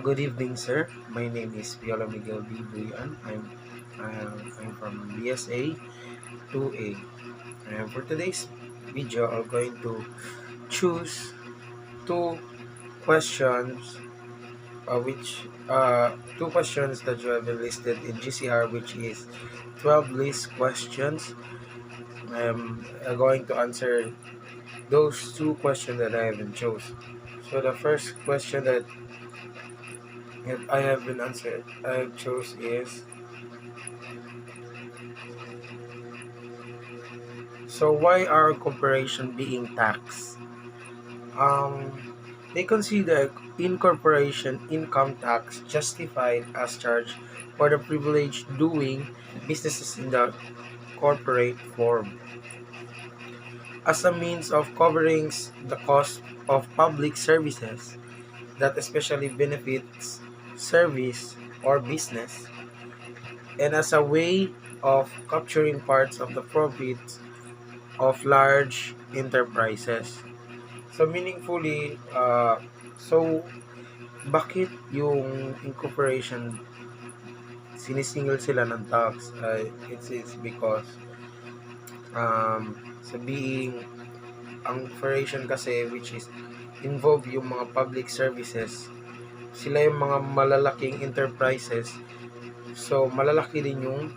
Good evening, sir. My name is Viola Miguel B. Buyan. I'm from BSA 2A. And for today's video, I'm going to choose two questions, two questions that you have been listed in GCR, which is 12 list questions. I'm going to answer those two questions that I haven't chose. So the first question that I have been answered, I chose is, so why are corporation being taxed? Um, they consider incorporation income tax justified as charge for the privilege doing businesses in the corporate form as a means of covering the cost of public services that especially benefits service or business, and as a way of capturing parts of the profits of large enterprises. So meaningfully, so bakit yung incorporation sinisingil sila ng tax? It's because sa being ang corporation kasi, which is involve yung mga public services, sila yung mga malalaking enterprises, so malalaki din yung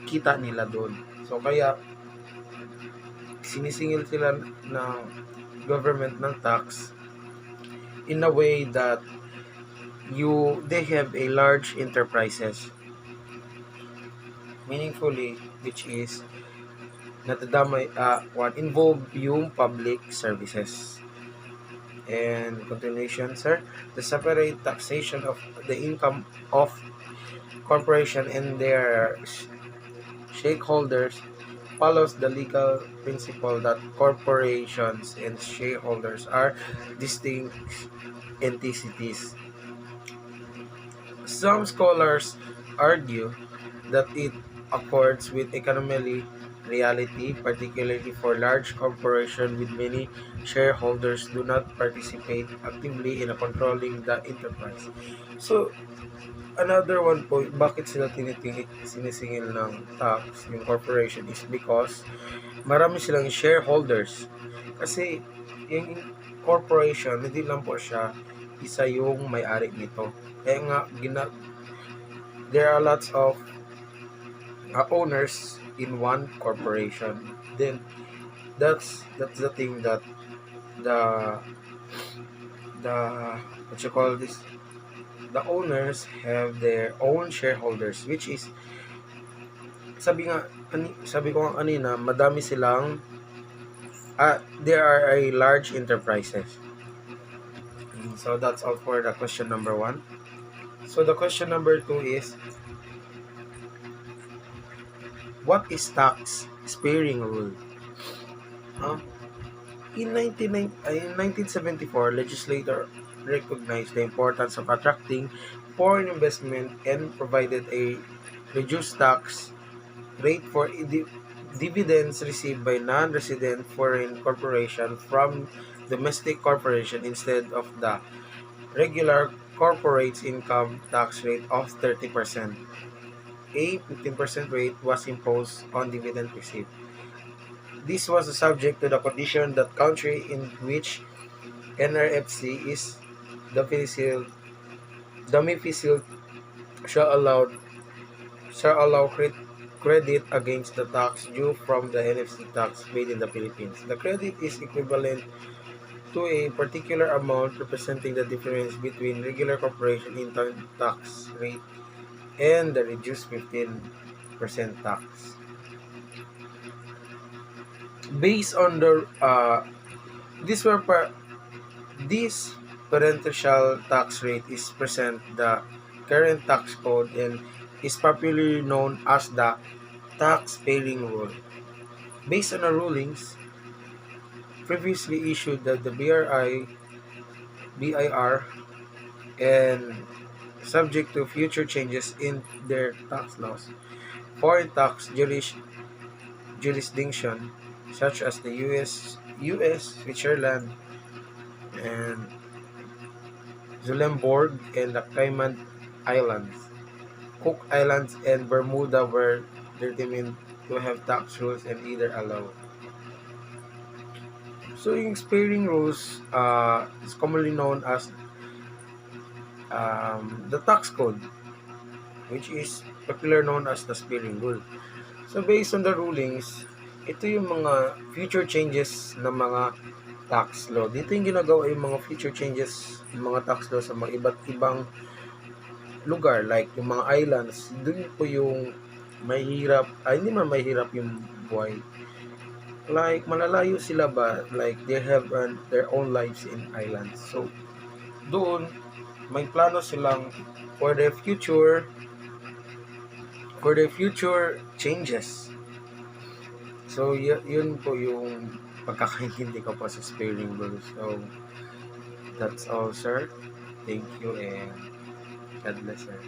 kita nila doon. So kaya sinisingil sila ng government ng tax in a way that they have a large enterprises, meaningfully, which is natadamay what involve yung public services. And continuation, sir, the separate taxation of the income of corporation and their shareholders follows the legal principle that corporations and shareholders are distinct entities. Some scholars argue that it accords with economic reality, particularly for large corporations with many shareholders do not participate actively in controlling the enterprise. So, another one po, bakit sila sinisingil ng tax yung corporation is because marami silang shareholders. Kasi, yung corporation, hindi lang po siya isa yung may-ari nito. Kaya nga, there are lots of owners in one corporation. Then that's the thing that the the what you call this, the owners have their own shareholders, which is sabi ko nga kanina, madami silang there are a large enterprises. So that's all for the question number 1. So the question number 2 is, what is tax sparing rule? In 1974, legislator recognized the importance of attracting foreign investment and provided a reduced tax rate for dividends received by non-resident foreign corporation from domestic corporation instead of the regular corporate income tax rate of 30%. A 15% rate was imposed on dividend received. This was subject to the condition that country in which NRFC is domiciled shall allow credit against the tax due from the NFC tax paid in the Philippines. The credit is equivalent to a particular amount representing the difference between regular corporation income tax rate and the reduced 15% tax. Based on the this parental tax rate is present the current tax code and is popularly known as the tax paying rule. Based on the rulings previously issued that the BIR, and subject to future changes in their tax laws, foreign tax jurisdiction such as the US, Switzerland, and Zulemborg, and the Cayman Islands. Cook Islands and Bermuda were determined to have tax rules and either allow. So yung sparing rules is commonly known as the tax code, which is popular known as the sparing rule. So based on the rulings, ito yung mga future changes ng mga tax law. Dito yung ginagawa yung mga future changes ng mga tax law sa mga iba't ibang lugar, like yung mga islands. Doon po yung mahirap, hindi man mahirap yung buhay. Like malalayo sila ba, like they have their own lives in islands. So doon may plano silang for their future changes. So yun po yung pagkakaintindi ko po sa sparing rules. So that's all, sir. Thank you and God bless, sir.